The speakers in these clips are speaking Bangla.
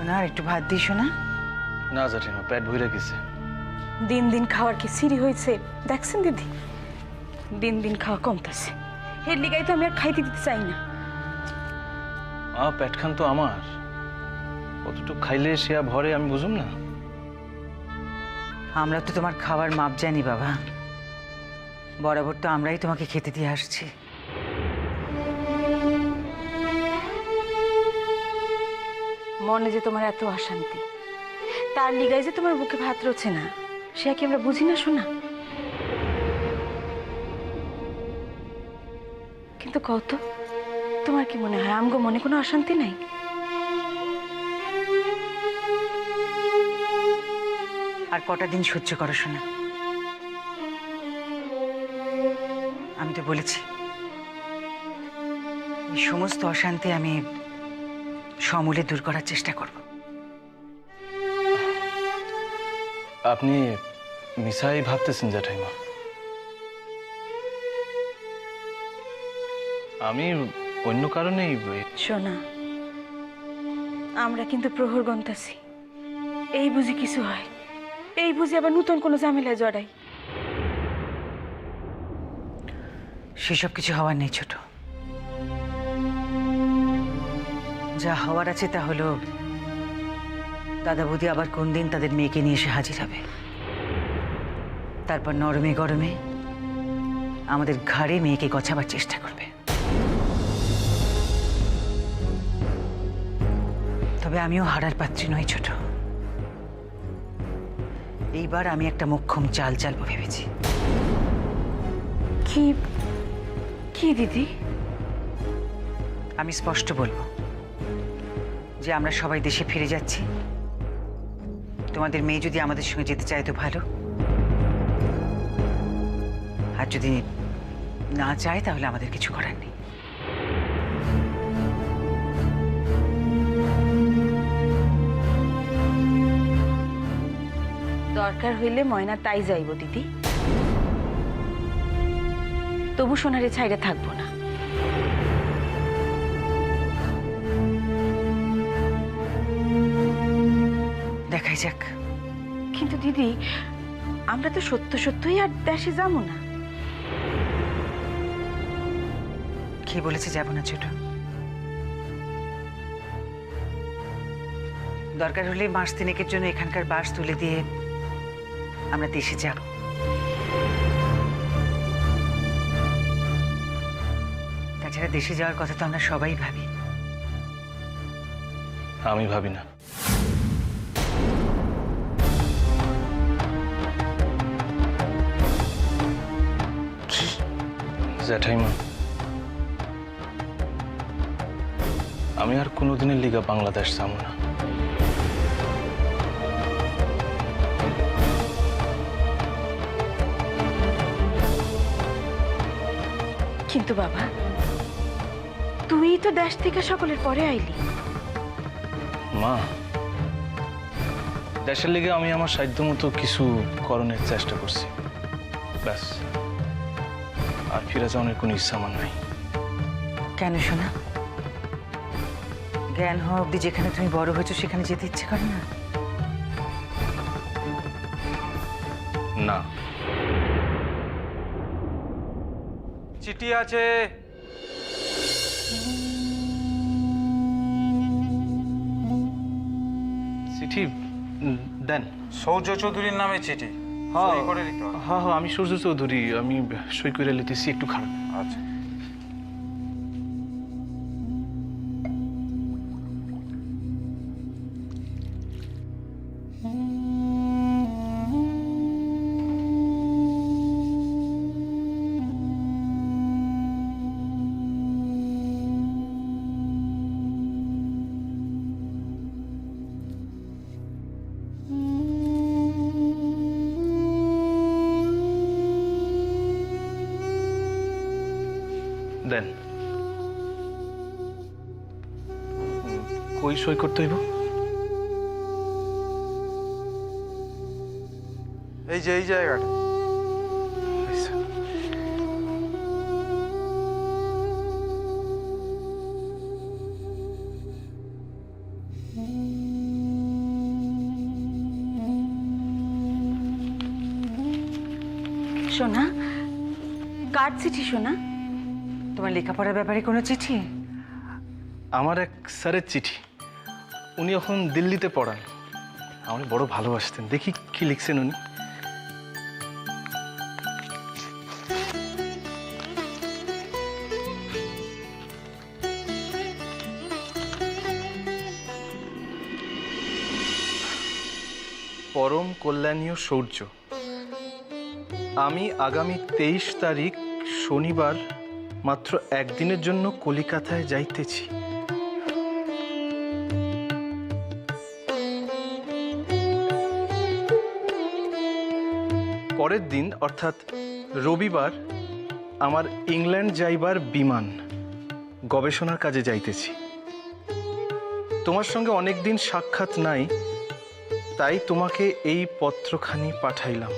সোনা আর একটু ভাত দিই সোনা। না জেঠিমা, পেট ভরে গেছে। দিন দিন খাওয়ার কি সিঁড়ি হয়েছে দেখছেন দিদি? দিন দিন খাওয়া কমতেছে, এর লিগাই তো আমি আর খাইতে দিতে চাই না। পেট খান তো আমার, কতটুকু খাইলে সে ভরে আমি বুঝুম না। আমরা তো তোমার খাবার মাপ জানি বাবা, বরাবর তো আমরাই তোমাকে খেতে দিয়ে আসছি। মনে যে তোমার এত অশান্তি, তার লিগাই যে তোমার বুকে ভাত রয়েছে না, সে কি আমরা বুঝি না শোনা? কিন্তু কত তোমার কি মনে হয় আমগো মনে কোনো অশান্তি নাই? আর কটা দিন সহ্য করো সোনা। আমি তো বলেছি এই সমস্ত অশান্তি আমি সমূলে দূর করার চেষ্টা করব। আপনি মিসাই ভাবতেছেন জেঠাইমা। আমি অন্য কারণেই শোনা, আমরা কিন্তু প্রহর গন্তাছি, এই বুঝি কিছু হয়, এই বুঝি আবার নতুন কোনো ঝামেলায় জড়াই। সেসব কিছু হওয়ার নেই ছোট। যা হওয়ার আছে তা হলো দাদা বৌদি আবার কোন দিন তাদের মেয়েকে নিয়ে এসে হাজির হবে, তারপর নরমে গরমে আমাদের ঘাড়ে মেয়েকে গছাবার চেষ্টা করবে। তবে আমিও হারার পাত্রী নই ছোট। এইবার আমি একটা মোক্ষম চাল চালবো ভেবেছি। কি কি দিদি? আমি স্পষ্ট বলবো যে আমরা সবাই দেশে ফিরে যাচ্ছি। তোমাদের মেয়ে যদি আমাদের সঙ্গে যেতে চায় তো ভালো, আর যদি না চায় তাহলে আমাদের কিছু করার নেই। দরকার হইলে ময়না তাই যাইব দিদি, তবু সোনারে ছাইরে থাকবো না। দেখাই যাক। কিন্তু দিদি, আমরা তো সত্য সত্যই আর দেশে যাবো না। কে বলেছে যাব না ছোট? দরকার হলে মাস তিনেকের জন্য এখানকার বাস তুলে দিয়ে আমরা দেশে যাব। তাছাড়া দেশে যাওয়ার কথা তো আমরা সবাই ভাবি। আমি ভাবি না। জেঠাইমা, আমি আর কোনোদিনের লিগা বাংলাদেশ যাবো না। কিন্তু বাবা, তুই তো দেশ থেকে সকলের পরে আইলি। মা, দেশের লিগে আমি আমার সাধ্য মতো কিছু করণের চেষ্টা করছি, ব্যাস। আর ফিরে যাওয়ার কোনো ইচ্ছা আমার নাই। কেন শোনা? জ্ঞান হওয়া অব্দি যেখানে তুমি বড় হয়েছো সেখানে যেতে ইচ্ছে করে না? না। চিঠি আছে। চিঠি দেন। সৌর্য চৌধুরীর নামে চিঠি, হ্যাঁ সই করে দিতে হবে। হ্যাঁ, আমি সূর্য চৌধুরী, আমি সই করে লিতেছি, একটু খারাপ। আচ্ছা। দেন। কই সই করতে হইব? এই যে এই জায়গাটা। আচ্ছা। সোনা, কার চিঠি সোনা? তোমার লেখাপড়ার ব্যাপারে কোনো চিঠি? আমার এক স্যারের চিঠি। উনি এখন দিল্লিতে পড়ান। আমার বড় ভালোবাসতেন। দেখি কি লিখছেন উনি। পরম কল্যাণীয় সূর্য, আমি আগামী 23 তারিখ শনিবার মাত্র একদিনের জন্য কলিকাতায় যাইতেছি। পরের দিন অর্থাৎ রবিবার আমার ইংল্যান্ড যাইবার বিমান। গবেষণার কাজে যাইতেছি। তোমার সঙ্গে অনেক দিন সাক্ষাৎ নাই, তাই তোমাকে এই পত্রখানি পাঠাইলাম।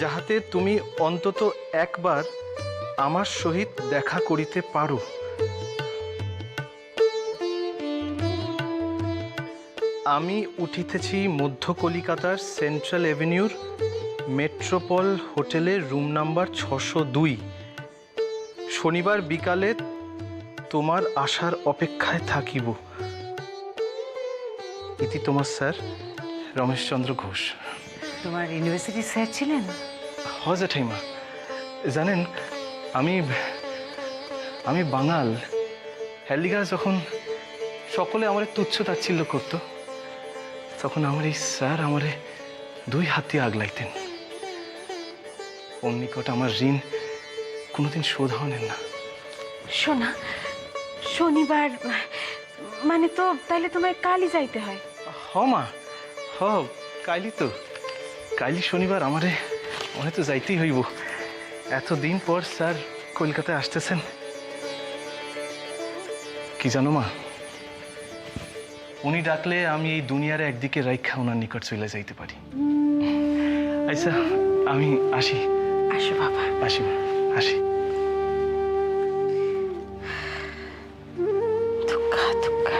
যাহাতে তুমি অন্তত একবার আমার সহিত দেখা করিতে পারো। আমি উঠিতেছি মধ্য কলিকাতার সেন্ট্রাল এভিনিউর মেট্রোপল হোটেলের রুম নাম্বার 602। শনিবার বিকালে তোমার আসার অপেক্ষায় থাকিব। ইতি তোমার স্যার রমেশচন্দ্র ঘোষ। তোমার ইউনিভার্সিটির স্যার ছিলেন? হ জেঠাইমা, জানেন আমি বাঙাল। হেলিগা যখন সকলে আমার তুচ্ছ তাচ্ছিল্য করতো, তখন আমার এই স্যার আমারে 2 হাত দিয়ে আগলাইতেন। ওর নিকট আমার ঋণ কোনোদিন শোধ হওয়ার না। সোনা, শনিবার মানে তো তাহলে তোমায় কালই যাইতে হয়। হ মা, হ কাইলি তো, কাইলি শনিবার আমারে তো যাইতেই হইব। এতদিন পর স্যার কলকাতায় আসতেছেন। কি জানো মা, উনি ডাকলে আমি এই দুনিয়ার একদিকে রাইখা ওনার নিকট চলে যাইতে পারি। আচ্ছা আমি আসি। আসো বাবা। আসি মা, আসি। দুঃখা দুঃখা।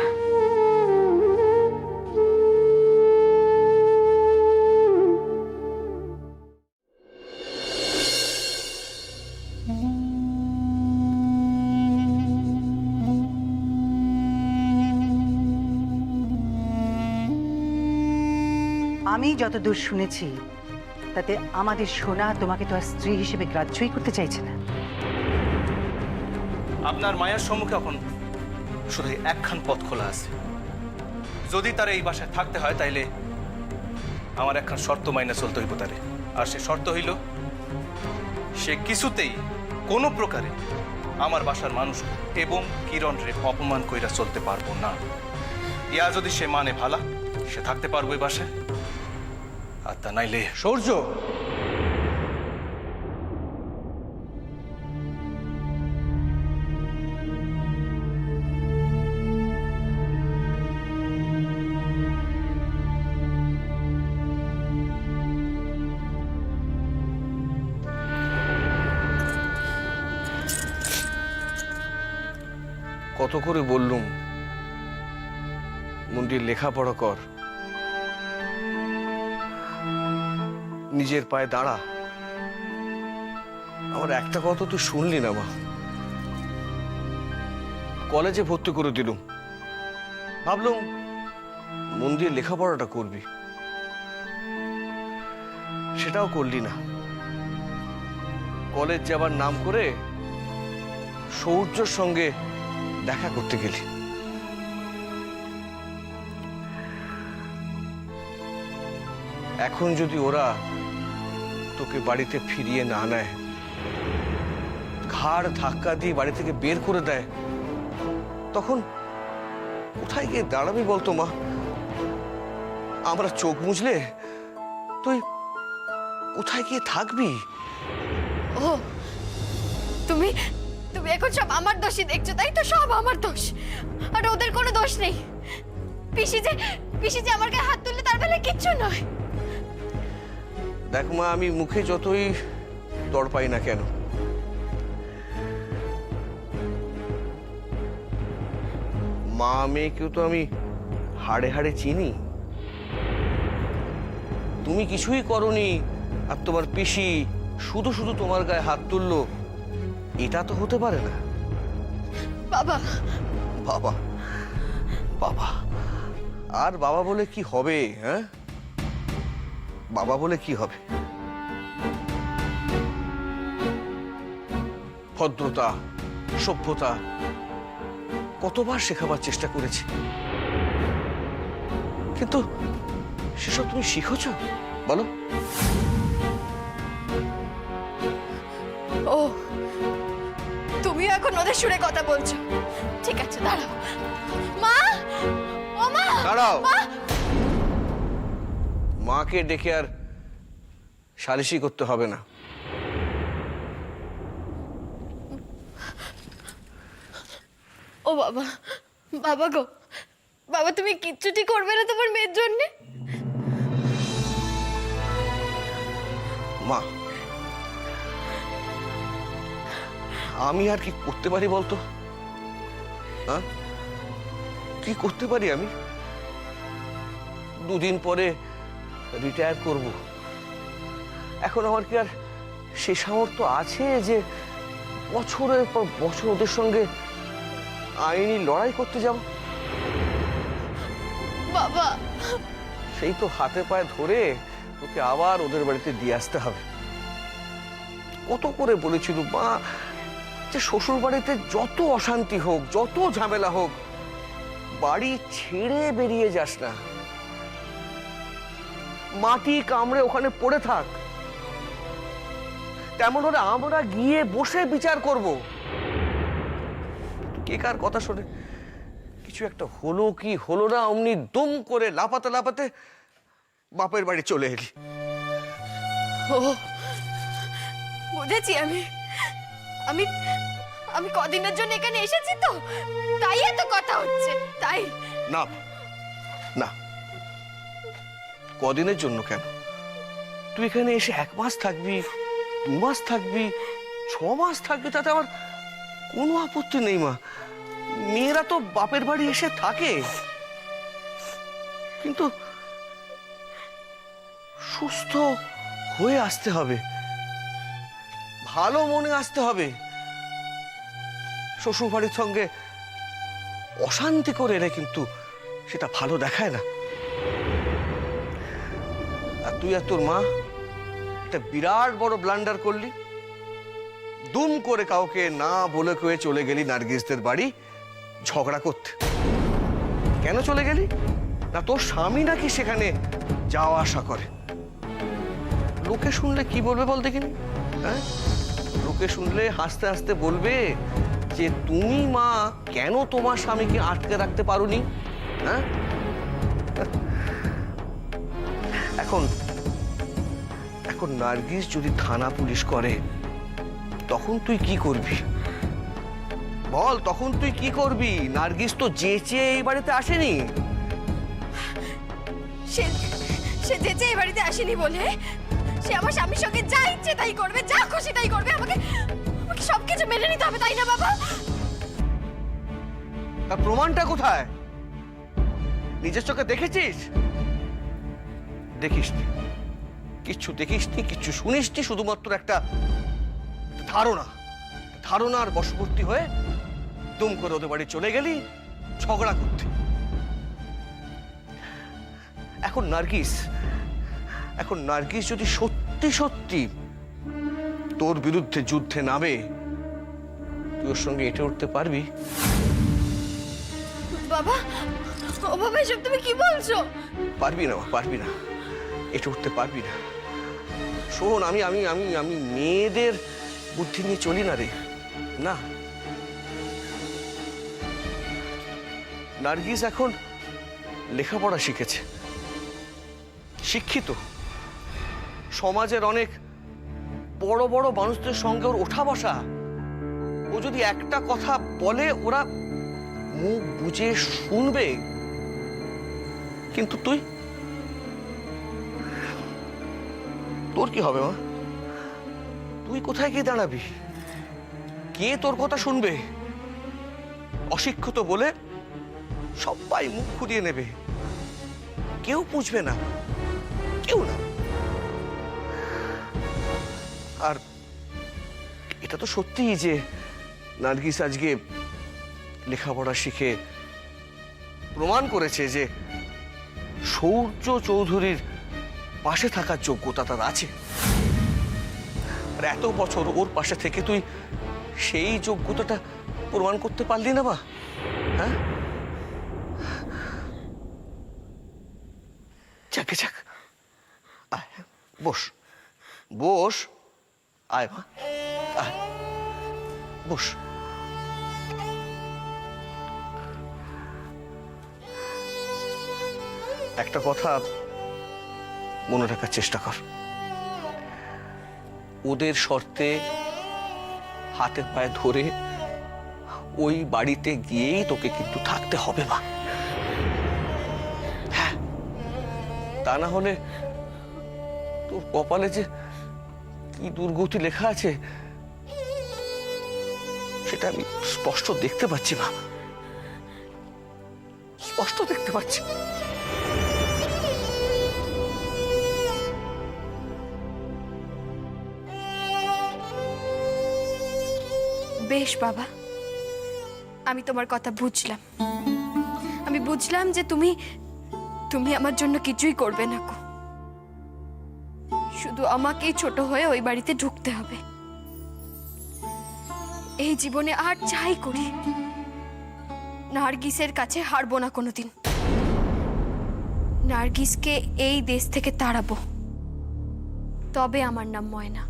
আমি যতদূর শুনেছি তাতে আমাদের সোনা তোমাকে তো আর স্ত্রী হিসেবে গ্রাহ্যই করতে চাইছে না। আপনার মায়ের সম্মুখে এখন শুধু একখান পথ খোলা আছে। যদি তার এই বাসায় থাকতে হয় তাইলে আমার একখান শর্ত মাইনে চলতে হইব তারে। আর সে শর্ত হইল সে কিছুতেই কোনো প্রকারে আমার বাসার মানুষ এবং কিরণ রে অপমান কইরা চলতে পারবো না। ইয়া যদি সে মানে ভালা, সে থাকতে পারবো এই বাসায়, আর তা নাইলে সূর্য, কত করে বললুম মন্দির লেখাপড়া কর, নিজের পায়ে দাঁড়া। আমার একটা কথা তুই শুনলি না মা। কলেজে ভর্তি করে দিলুম, ভাবলুম মন্দির লেখাপড়াটা করবি, সেটাও করলি না। কলেজ যাবার নাম করে সূর্যর সঙ্গে দেখা করতে গেলি। এখন যদি ওরা তোকে বাড়িতে ফিরিয়ে না নেয়, ঘাড় ধাক্কা দিয়ে বাড়ি থেকে বের করে দেয়, তখন কোথায় গিয়ে দাঁড়াবি বলতো মা? আমরা চোখ মুছলে তুই কোথায় গিয়ে থাকবি? ও তুমি তুমি এখন সব আমার দোষই দেখছো, তাই তো? সব আমার দোষ, আর ওদের কোনো দোষ নেই। পিসি যে আমার গায়ে হাত তুললে তার বেলায় কিচ্ছু নয়। দেখ মা, আমি মুখে যতই তড়পাই না কেন, মা মেয়েকেও তো আমি হাড়ে হাড়ে চিনি। তুমি কিছুই করনি আর তোমার পিসি শুধু শুধু তোমার গায়ে হাত তুললো, এটা তো হতে পারে না। বাবা, বাবা, বাবা, আর বাবা বলে কি হবে? হ্যাঁ, বাবা বলে কি হবে? ভদ্রতা, সভ্যতা কতবার শেখাবার চেষ্টা করেছি, কিন্তু সেসব তুমি শিখেছ? বলো। ও তুমিও এখন ওদের সুরে কথা বলছো? ঠিক আছে, দাঁড়াও। মা, ও মা, দাঁড়াও। মা, মাকে ডেকে আর সালিশি করতে হবে না। ও বাবা, বাবা গো, বাবা তুমি কিচ্ছুটি করবে না তোমার মেয়ের জন্যে? মা, আমি আর কি করতে পারি বলতো? হ্যাঁ, কি করতে পারি আমি? দুদিন পরে রিটায়ার করব। এখন আমার কি আর সে সামর্থ্য আছে যে বছরের পর বছর ওদের সঙ্গে আইনি লড়াই করতে যাব? বাবা, সেই তো হাতে পায়ে ধরে তোকে আবার ওদের বাড়িতে দিয়ে আসতে হবে। কত করে বলেছিল মা যে শ্বশুর বাড়িতে যত অশান্তি হোক, যত ঝামেলা হোক, বাড়ি ছেড়ে বেরিয়ে যাস না, মাটি কামড়ে ওখানে পড়ে থাক। তেমন হলে আমরা গিয়ে বসে বিচার করব। কে কার কথা শোনে? কিছু একটা হলো কি হলো না, অমনি দুম করে লাফাতে লাফাতে বাপের বাড়ি চলে এলি। ও বুঝেছি। আমি আমি কদিনের জন্য এখানে এসেছি তো, তাই এত কথা হচ্ছে। তাই না, না, কদিনের জন্য কেন? তুই এখানে এসে 1 মাস থাকবি, 2 মাস থাকবি, 6 মাস থাকবি, তাতে আমার কোনো আপত্তি নেই মা। মেয়েরা তো বাপের বাড়ি এসে থাকে, কিন্তু সুস্থ হয়ে আসতে হবে, ভালো মনে আসতে হবে। শ্বশুর বাড়ির সঙ্গে অশান্তি করে এলে কিন্তু সেটা ভালো দেখায় না। আর তুই আর তোর মা একটা বিরাট বড় ব্লান্ডার করলি। দুম করে কাউকে না বলে কয়ে চলে গেলি নার্গিসদের বাড়ি ঝগড়া করতে। কেন চলে গেলি? না তোর স্বামী নাকি সেখানে যাওয়া আসা করে। লোকে শুনলে কি বলবে বল দেখিনি? হ্যাঁ, লোকে শুনলে হাসতে হাসতে বলবে যে তুমি মা কেন তোমার স্বামীকে আটকে রাখতে পারোনি? হ্যাঁ, এখন এখন নার্গিস যদি থানা পুলিশ করে, তখন তুই কি করবি বল? তখন তুই কি করবি? নার্গিস তো যেচে এই বাড়িতে আসেনি। সে যেচে এই বাড়িতে আসেনি বলে সে আমার স্বামীর সঙ্গে যা ইচ্ছে তাই করবে, যা খুশি তাই করবে। আমাকে আমাকে সবকিছু মেনে নিতে হবে, তাই না বাবা? তার প্রমাণটা কোথায়? নিজের চোখে দেখেছিস? দেখিসনি, কিচ্ছু দেখিসনি, কিচ্ছু শুনিসনি, শুধুমাত্র একটা ধারণার বশবর্তী হয়ে দুম করে ওদের বাড়ি চলে গেলি ঝগড়া করতে। এখন নার্গিস যদি সত্যি সত্যি তোর বিরুদ্ধে যুদ্ধে নামে, তুই ওর সঙ্গে এঁটে উঠতে পারবি? বাবা, ও বাবা, এসব তুমি কি বলছো? পারবি না, পারবি না, এঁটে উঠতে পারবি না। শোন, আমি আমি আমি আমি মেয়েদের বুদ্ধি নিয়ে চলি না রে, না। নার্গিস এখন লেখাপড়া শিখেছে, শিক্ষিত, সমাজের অনেক বড় বড় মানুষদের সঙ্গে ওর ওঠা বসা। ও যদি একটা কথা বলে ওরা মুখ বুজে শুনবে। কিন্তু তোর কি হবে মা? তুই কোথায় গিয়ে দাঁড়াবি? কে তোর কথা শুনবে? অশিক্ষিত বলে সবাই মুখ ঘুরিয়ে নেবে। কেউ বুঝবে না, কেউ না। আর এটা তো সত্যিই যে নার্গিস আজকে লেখাপড়া শিখে প্রমাণ করেছে যে সূর্য চৌধুরীর পাশে থাকার যোগ্যতা তার আছে। আর এত বছর ওর পাশে থেকে তুই সেই যোগ্যতাটা প্রমাণ করতে পারলি না, মা? হ্যাঁ, যাকে যাক, আয় বস, বস, আয় মা, আয় বস। একটা কথা মনে রাখার চেষ্টা কর, ওদের শর্তে হাতে পায়ে ধরে ওই বাড়িতে গিয়েই তোকে কিন্তু থাকতে হবে, মা। হ্যাঁ, তা না হলে তোর কপালে যে কি দুর্গতি লেখা আছে সেটা আমি স্পষ্ট দেখতে পাচ্ছি, মা, স্পষ্ট দেখতে পাচ্ছি। বেশ বাবা, আমি তোমার কথা বুঝলাম। আমি বুঝলাম যে তুমি তুমি আমার জন্য কিছুই করবে না গো। শুধু আমাকেই ছোট হয়ে ওই বাড়িতে ঢুকতে হবে। এই জীবনে আর যাই করি, নার্গিসের কাছে হারবো না কোনোদিন। নার্গিসকে এই দেশ থেকে তাড়াবো, তবে আমার নাম ময়না।